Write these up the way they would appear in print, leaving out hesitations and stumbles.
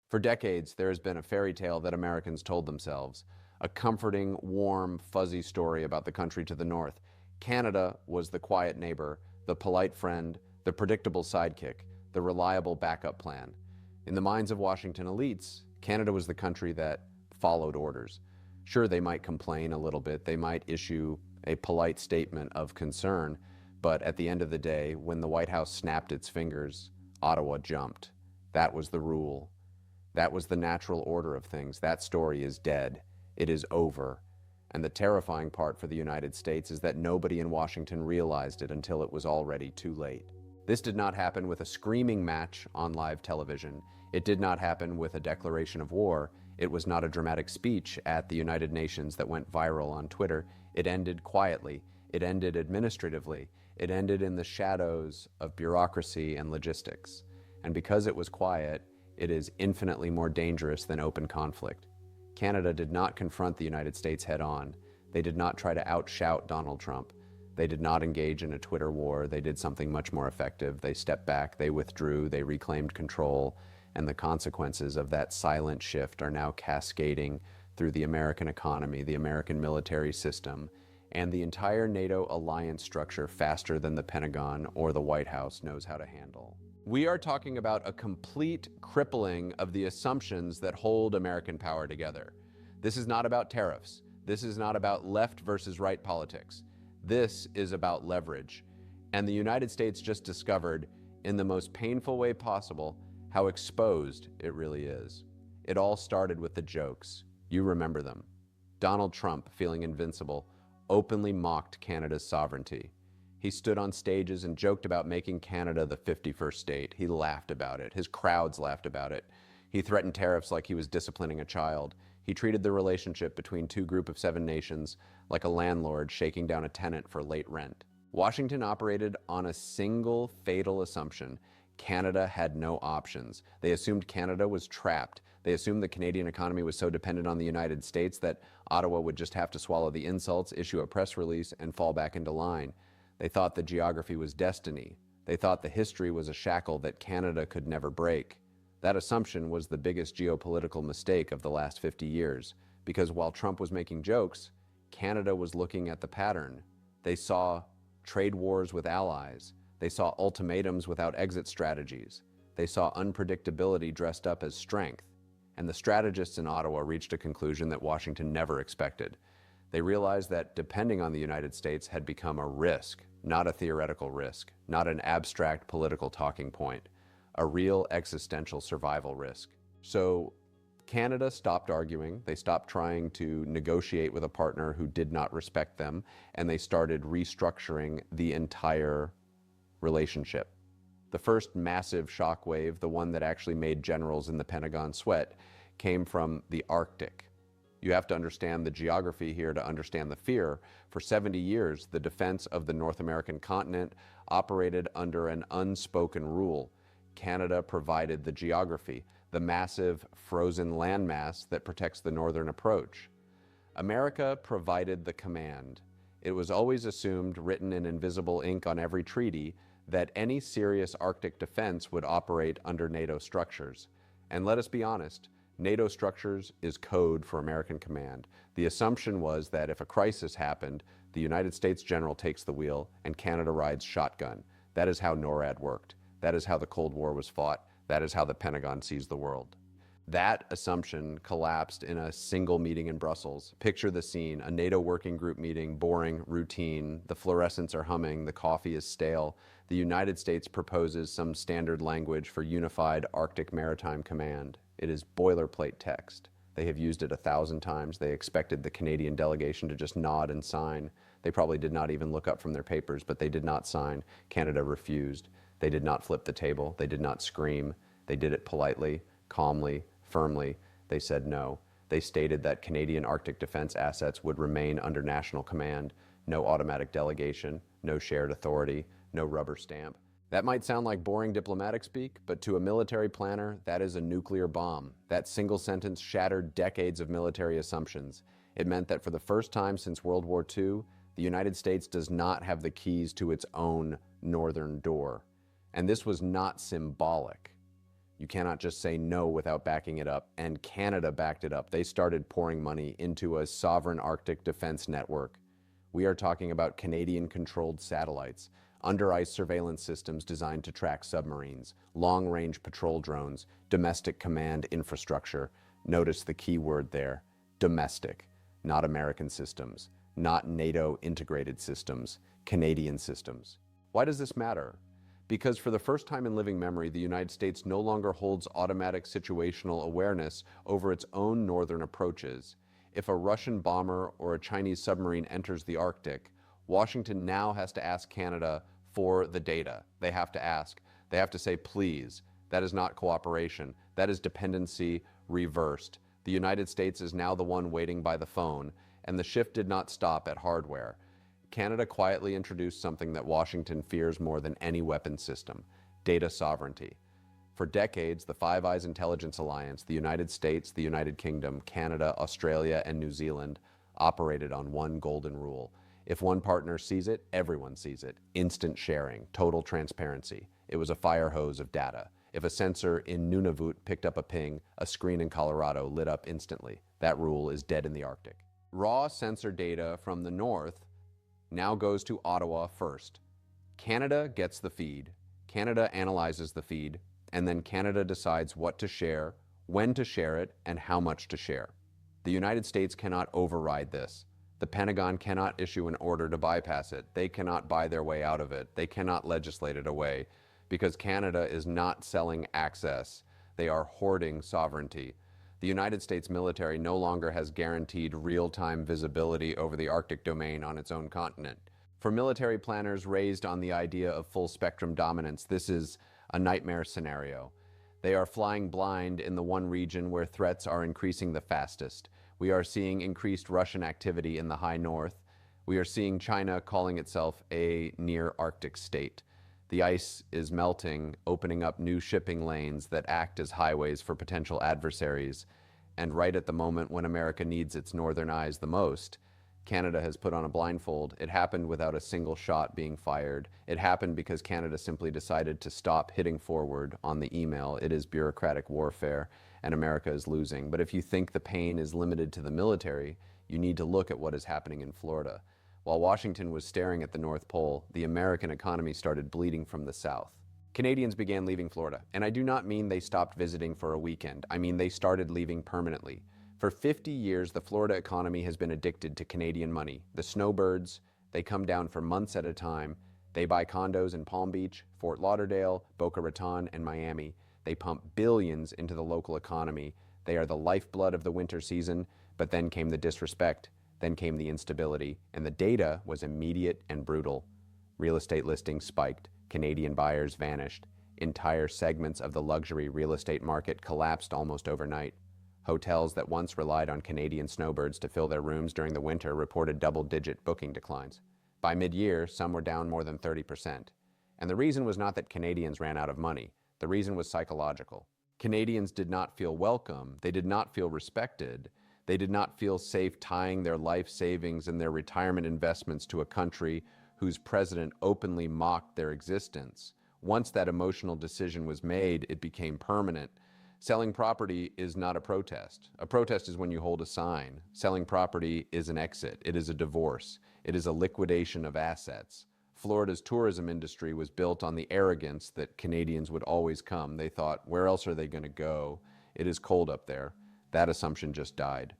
For decades, there has been a fairy tale that Americans told themselves, a comforting, warm, fuzzy story about the country to the north. Canada was the quiet neighbor, the polite friend, the predictable sidekick, the reliable backup plan. In the minds of Washington elites, Canada was the country that followed orders. Sure, they might complain a little bit, they might issue a polite statement of concern, but at the end of the day, when the White House snapped its fingers, Ottawa jumped. That was the rule. That was the natural order of things. That story is dead. It is over. And the terrifying part for the United States is that nobody in Washington realized it until it was already too late. This did not happen with a screaming match on live television. It did not happen with a declaration of war. It was not a dramatic speech at the United Nations that went viral on Twitter. It ended quietly. It ended administratively. It ended in the shadows of bureaucracy and logistics. And because it was quiet, it is infinitely more dangerous than open conflict. Canada did not confront the United States head-on. They did not try to outshout Donald Trump. They did not engage in a Twitter war. They did something much more effective. They stepped back, they withdrew, they reclaimed control, and the consequences of that silent shift are now cascading through the American economy, the American military system, and the entire NATO alliance structure faster than the Pentagon or the White House knows how to handle. We are talking about a complete crippling of the assumptions that hold American power together. This is not about tariffs. This is not about left versus right politics. This is about leverage. And the United States just discovered, in the most painful way possible, how exposed it really is. It all started with the jokes. You remember them. Donald Trump, feeling invincible, openly mocked Canada's sovereignty. He stood on stages and joked about making Canada the 51st state. He laughed about it. His crowds laughed about it. He threatened tariffs like he was disciplining a child. He treated the relationship between two group of 7 nations like a landlord shaking down a tenant for late rent. Washington operated on a single fatal assumption. Canada had no options. They assumed Canada was trapped. They assumed the Canadian economy was so dependent on the United States that Ottawa would just have to swallow the insults, issue a press release, and fall back into line. They thought the geography was destiny. They thought the history was a shackle that Canada could never break. That assumption was the biggest geopolitical mistake of the last 50 years, because while Trump was making jokes, Canada was looking at the pattern. They saw trade wars with allies. They saw ultimatums without exit strategies. They saw unpredictability dressed up as strength. And the strategists in Ottawa reached a conclusion that Washington never expected. They realized that depending on the United States had become a risk, not a theoretical risk, not an abstract political talking point, a real existential survival risk. So Canada stopped arguing, they stopped trying to negotiate with a partner who did not respect them, and they started restructuring the entire relationship. The first massive shockwave, the one that actually made generals in the Pentagon sweat, came from the Arctic. You have to understand the geography here to understand the fear. For 70 years, the defense of the North American continent operated under an unspoken rule. Canada provided the geography, the massive frozen landmass that protects the northern approach. America provided the command. It was always assumed, written in invisible ink on every treaty, that any serious Arctic defense would operate under NATO structures. And let us be honest, NATO structures is code for American command. The assumption was that if a crisis happened, the United States general takes the wheel and Canada rides shotgun. That is how NORAD worked. That is how the Cold War was fought. That is how the Pentagon sees the world. That assumption collapsed in a single meeting in Brussels. Picture the scene, a NATO working group meeting, boring, routine, the fluorescents are humming, the coffee is stale. The United States proposes some standard language for unified Arctic Maritime Command. It is boilerplate text. They have used it 1,000 times. They expected the Canadian delegation to just nod and sign. They probably did not even look up from their papers, but they did not sign. Canada refused. They did not flip the table. They did not scream. They did it politely, calmly, firmly. They said no. They stated that Canadian Arctic defense assets would remain under national command, no automatic delegation, no shared authority, no rubber stamp. That might sound like boring diplomatic speak, but to a military planner, that is a nuclear bomb. That single sentence shattered decades of military assumptions. It meant that for the first time since World War II, the United States does not have the keys to its own northern door. And this was not symbolic. You cannot just say no without backing it up, and Canada backed it up. They started pouring money into a sovereign Arctic defense network. We are talking about Canadian-controlled satellites, under-ice surveillance systems designed to track submarines, long-range patrol drones, domestic command infrastructure. Notice the key word there, domestic, not American systems, not NATO integrated systems, Canadian systems. Why does this matter? Because for the first time in living memory, the United States no longer holds automatic situational awareness over its own northern approaches. If a Russian bomber or a Chinese submarine enters the Arctic, Washington now has to ask Canada for the data. They have to ask. They have to say, please. That is not cooperation. That is dependency reversed. The United States is now the one waiting by the phone, and the shift did not stop at hardware. Canada quietly introduced something that Washington fears more than any weapon system: data sovereignty. For decades, the Five Eyes Intelligence Alliance, the United States, the United Kingdom, Canada, Australia, and New Zealand operated on one golden rule. If one partner sees it, everyone sees it. Instant sharing, total transparency. It was a fire hose of data. If a sensor in Nunavut picked up a ping, a screen in Colorado lit up instantly. That rule is dead in the Arctic. Raw sensor data from the north now goes to Ottawa first. Canada gets the feed. Canada analyzes the feed, and then Canada decides what to share, when to share it, and how much to share. The United States cannot override this. The Pentagon cannot issue an order to bypass it. They cannot buy their way out of it. They cannot legislate it away, because Canada is not selling access. They are hoarding sovereignty. The United States military no longer has guaranteed real-time visibility over the Arctic domain on its own continent. For military planners raised on the idea of full-spectrum dominance, this is a nightmare scenario. They are flying blind in the one region where threats are increasing the fastest. We are seeing increased Russian activity in the high north. We are seeing China calling itself a near-Arctic state. The ice is melting, opening up new shipping lanes that act as highways for potential adversaries. And right at the moment when America needs its northern eyes the most, Canada has put on a blindfold. It happened without a single shot being fired. It happened because Canada simply decided to stop hitting forward on the email. It is bureaucratic warfare, and America is losing. But if you think the pain is limited to the military, you need to look at what is happening in Florida. While Washington was staring at the North Pole, the American economy started bleeding from the south. Canadians began leaving Florida, and I do not mean they stopped visiting for a weekend. I mean they started leaving permanently. For 50 years, the Florida economy has been addicted to Canadian money. The snowbirds, they come down for months at a time. They buy condos in Palm Beach, Fort Lauderdale, Boca Raton, and Miami. They pump billions into the local economy. They are the lifeblood of the winter season, but then came the disrespect. Then came the instability, and the data was immediate and brutal. Real estate listings spiked. Canadian buyers vanished. Entire segments of the luxury real estate market collapsed almost overnight. Hotels that once relied on Canadian snowbirds to fill their rooms during the winter reported double-digit booking declines. By mid-year, some were down more than 30%. And the reason was not that Canadians ran out of money. The reason was psychological. Canadians did not feel welcome. They did not feel respected. They did not feel safe tying their life savings and their retirement investments to a country whose president openly mocked their existence. Once that emotional decision was made, it became permanent. Selling property is not a protest. A protest is when you hold a sign. Selling property is an exit. It is a divorce. It is a liquidation of assets. Florida's tourism industry was built on the arrogance that Canadians would always come. They thought, where else are they going to go? It is cold up there. That assumption just died.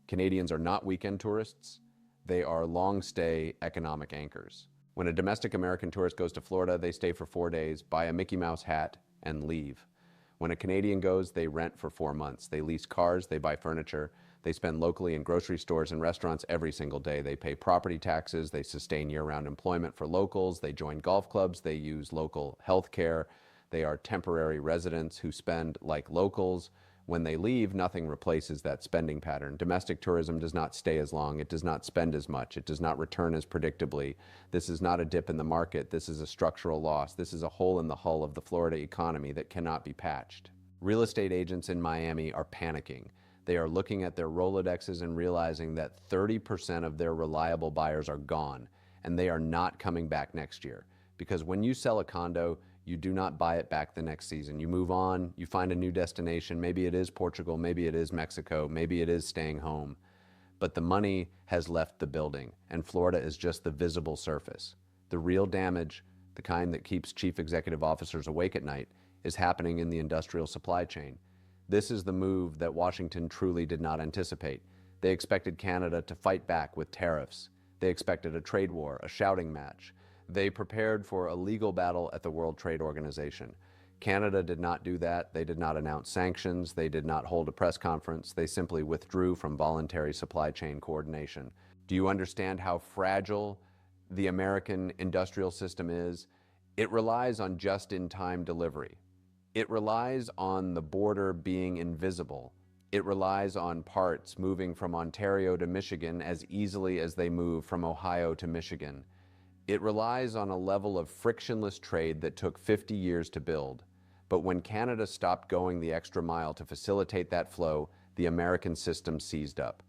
Canadians are not weekend tourists. They are long-stay economic anchors. When a domestic American tourist goes to Florida, they stay for 4 days, buy a Mickey Mouse hat, and leave. When a Canadian goes, they rent for 4 months. They lease cars, they buy furniture, they spend locally in grocery stores and restaurants every single day. They pay property taxes, they sustain year-round employment for locals, they join golf clubs, they use local health care. They are temporary residents who spend like locals. When they leave, nothing replaces that spending pattern. Domestic tourism does not stay as long. It does not spend as much. It does not return as predictably. This is not a dip in the market. This is a structural loss. This is a hole in the hull of the Florida economy that cannot be patched. Real estate agents in Miami are panicking. They are looking at their Rolodexes and realizing that 30% of their reliable buyers are gone, and they are not coming back next year. Because when you sell a condo, You do not buy it back the next season. You move on, you find a new destination. Maybe it is Portugal, maybe it is Mexico, maybe it is staying home. But the money has left the building, and Florida is just the visible surface. The real damage, the kind that keeps chief executive officers awake at night, is happening in the industrial supply chain. This is the move that Washington truly did not anticipate. They expected Canada to fight back with tariffs. They expected a trade war, a shouting match. They prepared for a legal battle at the World Trade Organization. Canada did not do that. They did not announce sanctions. They did not hold a press conference. They simply withdrew from voluntary supply chain coordination. Do you understand how fragile the American industrial system is? It relies on just-in-time delivery. It relies on the border being invisible. It relies on parts moving from Ontario to Michigan as easily as they move from Ohio to Michigan. It relies on a level of frictionless trade that took 50 years to build. But when Canada stopped going the extra mile to facilitate that flow, the American system seized up.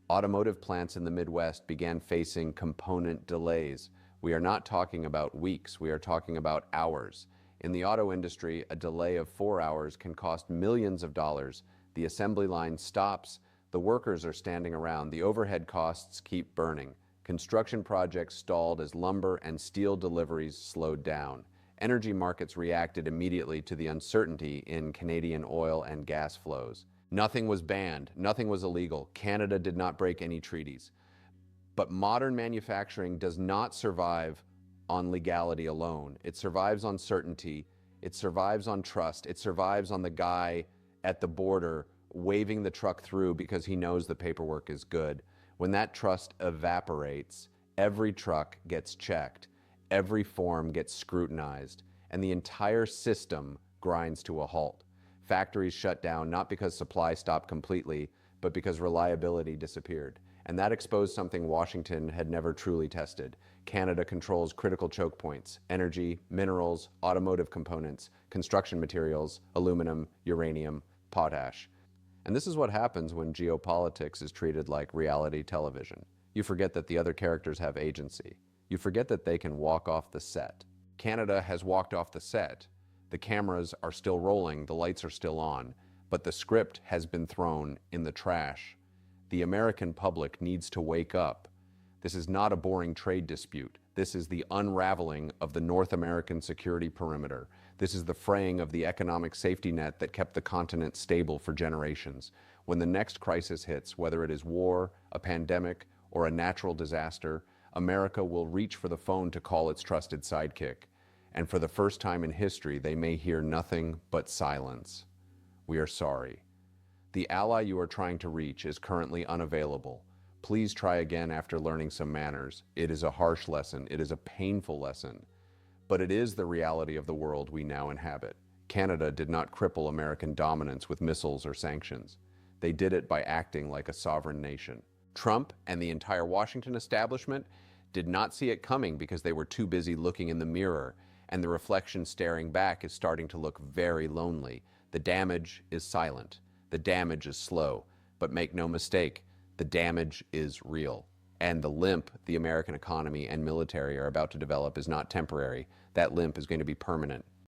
Automotive plants in the Midwest began facing component delays. We are not talking about weeks, we are talking about hours. In the auto industry, a delay of 4 hours can cost millions of dollars. The assembly line stops, the workers are standing around, the overhead costs keep burning. Construction projects stalled as lumber and steel deliveries slowed down. Energy markets reacted immediately to the uncertainty in Canadian oil and gas flows. Nothing was banned, nothing was illegal. Canada did not break any treaties. But modern manufacturing does not survive on legality alone. It survives on certainty, it survives on trust, it survives on the guy at the border waving the truck through because he knows the paperwork is good. When that trust evaporates, every truck gets checked, every form gets scrutinized, and the entire system grinds to a halt. Factories shut down not because supply stopped completely, but because reliability disappeared. And that exposed something Washington had never truly tested. Canada controls critical choke points: energy, minerals, automotive components, construction materials, aluminum, uranium, potash. And this is what happens when geopolitics is treated like reality television. You forget that the other characters have agency. You forget that they can walk off the set. Canada has walked off the set. The cameras are still rolling, the lights are still on, but the script has been thrown in the trash. The American public needs to wake up. This is not a boring trade dispute. This is the unraveling of the North American security perimeter. This is the fraying of the economic safety net that kept the continent stable for generations. When the next crisis hits, whether it is war, a pandemic, or a natural disaster, America will reach for the phone to call its trusted sidekick. And for the first time in history, they may hear nothing but silence. We are sorry. The ally you are trying to reach is currently unavailable. Please try again after learning some manners. It is a harsh lesson. It is a painful lesson. But it is the reality of the world we now inhabit. Canada did not cripple American dominance with missiles or sanctions. They did it by acting like a sovereign nation. Trump and the entire Washington establishment did not see it coming because they were too busy looking in the mirror, and the reflection staring back is starting to look very lonely. The damage is silent. The damage is slow. But make no mistake, the damage is real. And the limp the American economy and military are about to develop is not temporary. That limp is going to be permanent.